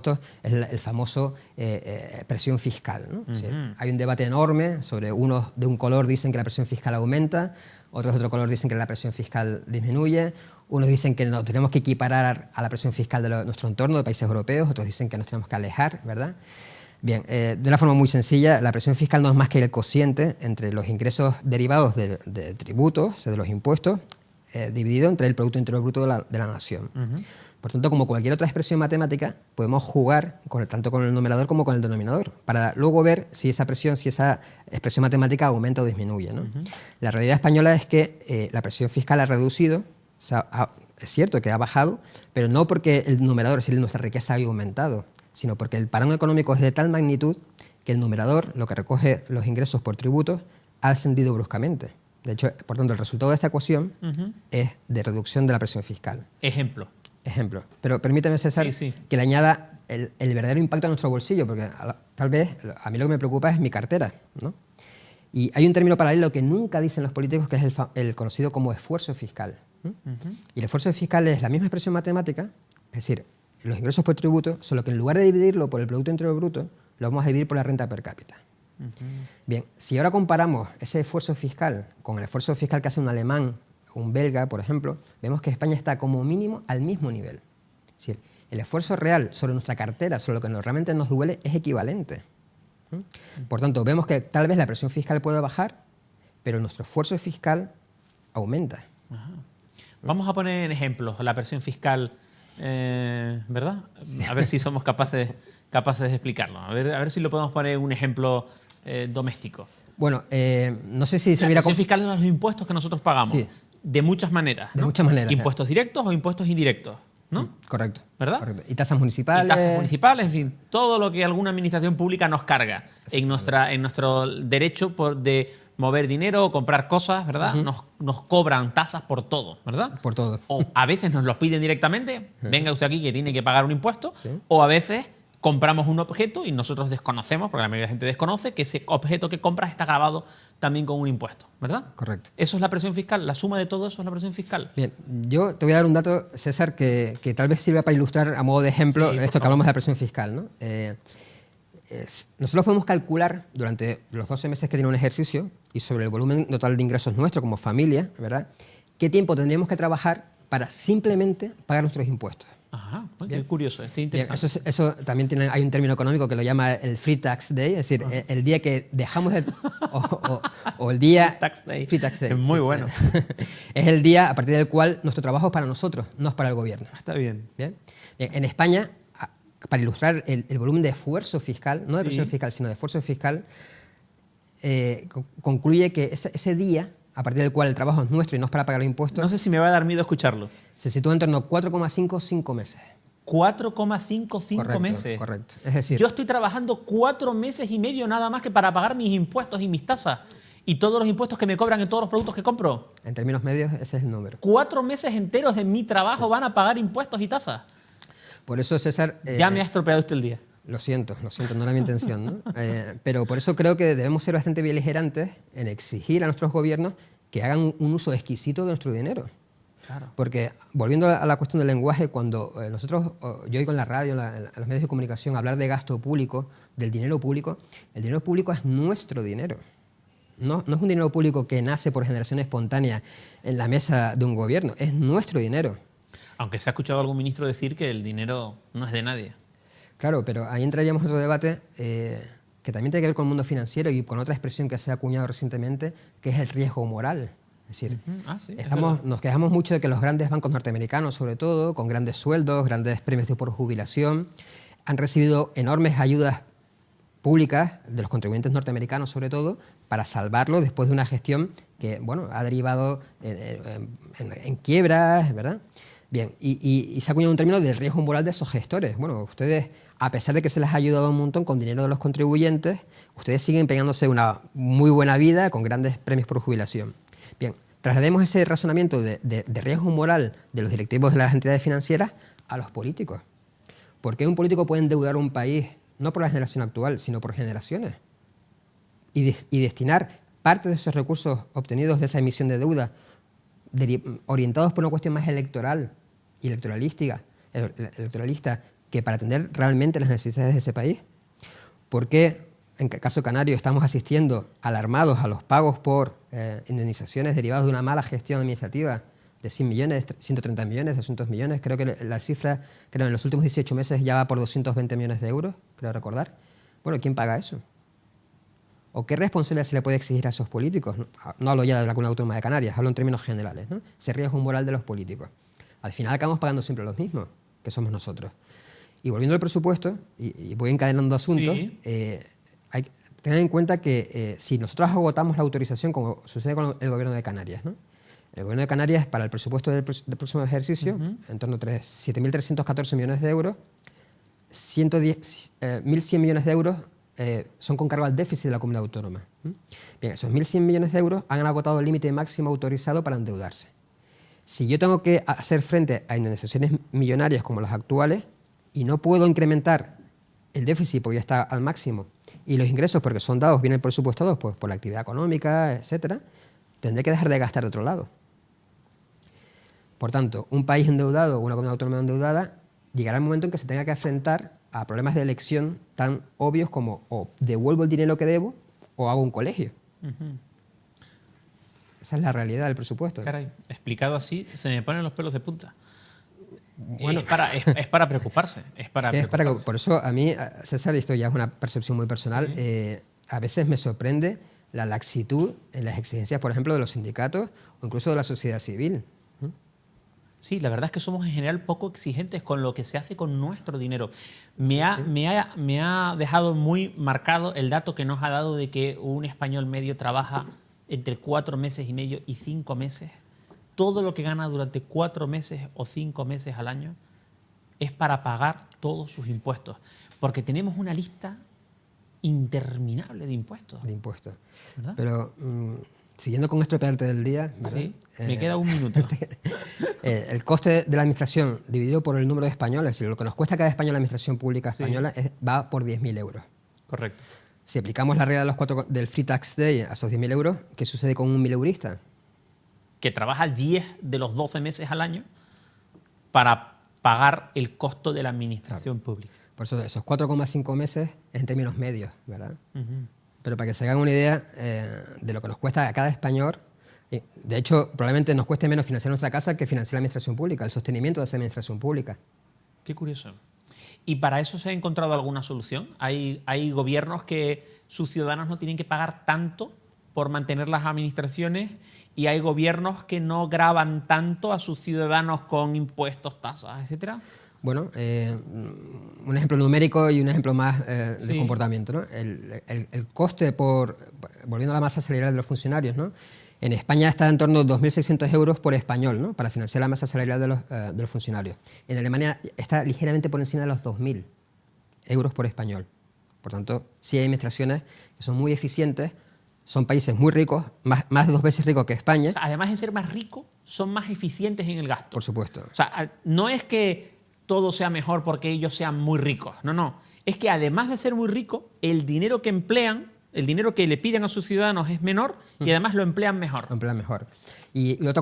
impuestos es el famoso presión fiscal, ¿no? O sea, hay un debate enorme sobre unos de un color dicen que la presión fiscal aumenta, otros de otro color dicen que la presión fiscal disminuye, unos dicen que nos tenemos que equiparar a la presión fiscal de nuestro entorno, de países europeos, otros dicen que nos tenemos que alejar, ¿verdad? Bien, de una forma muy sencilla, la presión fiscal no es más que el cociente entre los ingresos derivados de tributos, o sea, de los impuestos, dividido entre el Producto Interior Bruto de la nación. Por tanto, como cualquier otra expresión matemática, podemos jugar tanto con el numerador como con el denominador, para luego ver si esa expresión matemática aumenta o disminuye, ¿no? La realidad española es que la presión fiscal ha reducido, es cierto que ha bajado, pero no porque el numerador, es decir, nuestra riqueza haya aumentado, sino porque el parón económico es de tal magnitud que el numerador, lo que recoge los ingresos por tributos, ha ascendido bruscamente. De hecho, por tanto, el resultado de esta ecuación es de reducción de la presión fiscal. Ejemplo. Pero permíteme, César, que le añada el verdadero impacto a nuestro bolsillo, porque tal vez a mí lo que me preocupa es mi cartera, ¿no? Y hay un término paralelo que nunca dicen los políticos, que es el conocido como esfuerzo fiscal. Y el esfuerzo fiscal es la misma expresión matemática, es decir, los ingresos por tributo, solo que en lugar de dividirlo por el Producto Interior Bruto, lo vamos a dividir por la renta per cápita. Bien, si ahora comparamos ese esfuerzo fiscal con el esfuerzo fiscal que hace un alemán o un belga, por ejemplo, vemos que España está como mínimo al mismo nivel. Es decir, el esfuerzo real sobre nuestra cartera, sobre lo que realmente nos duele, es equivalente. Por tanto, vemos que tal vez la presión fiscal puede bajar, pero nuestro esfuerzo fiscal aumenta. Vamos a poner ejemplos, la presión fiscal, ¿verdad? A ver si somos capaces de explicarlo. A ver si lo podemos poner en un ejemplo doméstico. Bueno, no sé si se mira... La presión fiscal son los impuestos que nosotros pagamos. Sí. De muchas maneras, ¿no? De muchas maneras. Impuestos directos o impuestos indirectos, ¿no? Correcto. ¿Verdad? Correcto. Y tasas municipales. Y tasas municipales, en fin, todo lo que alguna administración pública nos carga en nuestro derecho de mover dinero o comprar cosas, ¿verdad? Nos cobran tasas por todo, ¿verdad? Por todo. O a veces nos los piden directamente, venga usted aquí que tiene que pagar un impuesto, Sí. o a veces compramos un objeto y nosotros desconocemos, porque la mayoría de la gente desconoce, que ese objeto que compras está grabado también con un impuesto, ¿verdad? Correcto. Eso es la presión fiscal, la suma de todo eso es la presión fiscal. Bien, yo te voy a dar un dato, César, que tal vez sirva para ilustrar a modo de ejemplo esto que hablamos de la presión fiscal, ¿no? Nosotros podemos calcular durante los 12 meses que tiene un ejercicio y sobre el volumen total de ingresos nuestro como familia, ¿verdad?, qué tiempo tendríamos que trabajar para simplemente pagar nuestros impuestos. Ajá, qué curioso, estoy interesante. Bien, eso también hay un término económico que lo llama el Free Tax Day, es decir, el día que dejamos de... o el día... Tax Day. Free Tax Day. Es muy bueno. Es el día a partir del cual nuestro trabajo es para nosotros, no es para el gobierno. Está bien. Bien, en España, para ilustrar el volumen de esfuerzo fiscal, no de presión fiscal, sino de esfuerzo fiscal, concluye que ese día, a partir del cual el trabajo es nuestro y no es para pagar los impuestos, No sé si me va a dar miedo escucharlo. se sitúa en torno a 4,5 meses. 4,5 meses. Correcto. Es decir, Yo estoy trabajando 4 meses y medio nada más que para pagar mis impuestos y mis tasas y todos los impuestos que me cobran en todos los productos que compro. en términos medios, ese es el número. 4 meses enteros de mi trabajo van a pagar impuestos y tasas. Por eso, César... Ya me ha estropeado usted el día. Lo siento, no era mi intención, ¿no? Pero por eso creo que debemos ser bastante beligerantes en exigir a nuestros gobiernos que hagan un uso exquisito de nuestro dinero. Claro. Porque, volviendo a la cuestión del lenguaje, cuando yo oigo en la radio, en los medios de comunicación, hablar de gasto público, del dinero público, el dinero público es nuestro dinero. No es un dinero público que nace por generación espontánea en la mesa de un gobierno, es nuestro dinero. Aunque se ha escuchado a algún ministro decir que el dinero no es de nadie. Claro, pero ahí entraríamos en otro debate que también tiene que ver con el mundo financiero y con otra expresión que se ha acuñado recientemente, que es el riesgo moral. Es decir, nos quejamos mucho de que los grandes bancos norteamericanos, sobre todo, con grandes sueldos, grandes premios por jubilación, han recibido enormes ayudas públicas de los contribuyentes norteamericanos, sobre todo, para salvarlo después de una gestión que, bueno, ha derivado en quiebras, ¿verdad? Bien, y se ha acuñado un término del riesgo moral de esos gestores. Bueno, ustedes, a pesar de que se les ha ayudado un montón con dinero de los contribuyentes, ustedes siguen empeñándose una muy buena vida con grandes premios por jubilación. Bien, traslademos ese razonamiento de riesgo moral de los directivos de las entidades financieras a los políticos. ¿Por qué un político puede endeudar un país, no por la generación actual, sino por generaciones? Y destinar parte de esos recursos obtenidos de esa emisión de deuda orientados por una cuestión más electoral y electoralista que para atender realmente las necesidades de ese país. ¿Por qué en el caso canario estamos asistiendo alarmados a los pagos por indemnizaciones derivadas de una mala gestión administrativa de 100 millones, 130 millones, 200 millones? Creo que la cifra, en los últimos 18 meses ya va por 220 millones de euros, creo recordar. Bueno, ¿quién paga eso? ¿O qué responsabilidad se le puede exigir a esos políticos? No hablo ya de la Comunidad Autónoma de Canarias, hablo en términos generales, ¿no? Ese riesgo moral de los políticos. Al final acabamos pagando siempre los mismos, que somos nosotros. Y volviendo al presupuesto, y voy encadenando asuntos, Sí. hay que tener en cuenta que si nosotros agotamos la autorización, como sucede con el Gobierno de Canarias, ¿no? El Gobierno de Canarias, para el presupuesto del próximo ejercicio, en torno a 7.314 millones de euros, 1.100 millones de euros son con cargo al déficit de la comunidad autónoma. Bien, esos 1.100 millones de euros han agotado el límite máximo autorizado para endeudarse. Si yo tengo que hacer frente a indemnizaciones millonarias como las actuales y no puedo incrementar el déficit porque ya está al máximo y los ingresos porque son dados, vienen presupuestados pues, por la actividad económica, etcétera, tendré que dejar de gastar de otro lado. Por tanto, un país endeudado o una comunidad autónoma endeudada llegará el momento en que se tenga que enfrentar a problemas de elección tan obvios como o devuelvo el dinero que debo o hago un colegio. Esa es la realidad del presupuesto. Caray, explicado así, se me ponen los pelos de punta. Bueno, Es para preocuparse. Por eso a mí, César, y esto ya es una percepción muy personal, a veces me sorprende la laxitud en las exigencias, por ejemplo, de los sindicatos o incluso de la sociedad civil. Sí, la verdad es que somos en general poco exigentes con lo que se hace con nuestro dinero. Me ha dejado muy marcado el dato que nos ha dado de que un español medio trabaja entre 4 meses y medio y 5 meses. Todo lo que gana durante 4 meses o 5 meses al año es para pagar todos sus impuestos. Porque tenemos una lista interminable de impuestos. ¿Verdad? Pero siguiendo con esto de parte del día, ¿verdad? Sí, me queda un minuto. El coste de la administración dividido por el número de españoles, es decir, lo que nos cuesta cada español la administración pública española va por 10.000 euros. Correcto. Si aplicamos la regla del Free Tax Day a esos 10.000 euros, ¿qué sucede con un mileurista? Que trabaja 10 de los 12 meses al año para pagar el costo de la administración pública. Por eso esos 4,5 meses es en términos medios, ¿verdad? Pero para que se hagan una idea de lo que nos cuesta a cada español, de hecho, probablemente nos cueste menos financiar nuestra casa que financiar la administración pública, el sostenimiento de esa administración pública. Qué curioso. ¿Y para eso se ha encontrado alguna solución? ¿Hay gobiernos que sus ciudadanos no tienen que pagar tanto por mantener las administraciones y hay gobiernos que no gravan tanto a sus ciudadanos con impuestos, tasas, etcétera? Bueno, un ejemplo numérico y un ejemplo más de comportamiento, ¿no? El coste volviendo a la masa salarial de los funcionarios, ¿no? En España está en torno a 2.600 euros por español, ¿no? Para financiar la masa salarial de los funcionarios. En Alemania está ligeramente por encima de los 2.000 euros por español. Por tanto, sí hay administraciones que son muy eficientes, son países muy ricos, más de 2 veces ricos que España. O sea, además de ser más ricos, son más eficientes en el gasto. Por supuesto. O sea, no es que todo sea mejor porque ellos sean muy ricos. No. Es que además de ser muy ricos, el dinero que emplean, el dinero que le piden a sus ciudadanos es menor y además lo emplean mejor. Y otra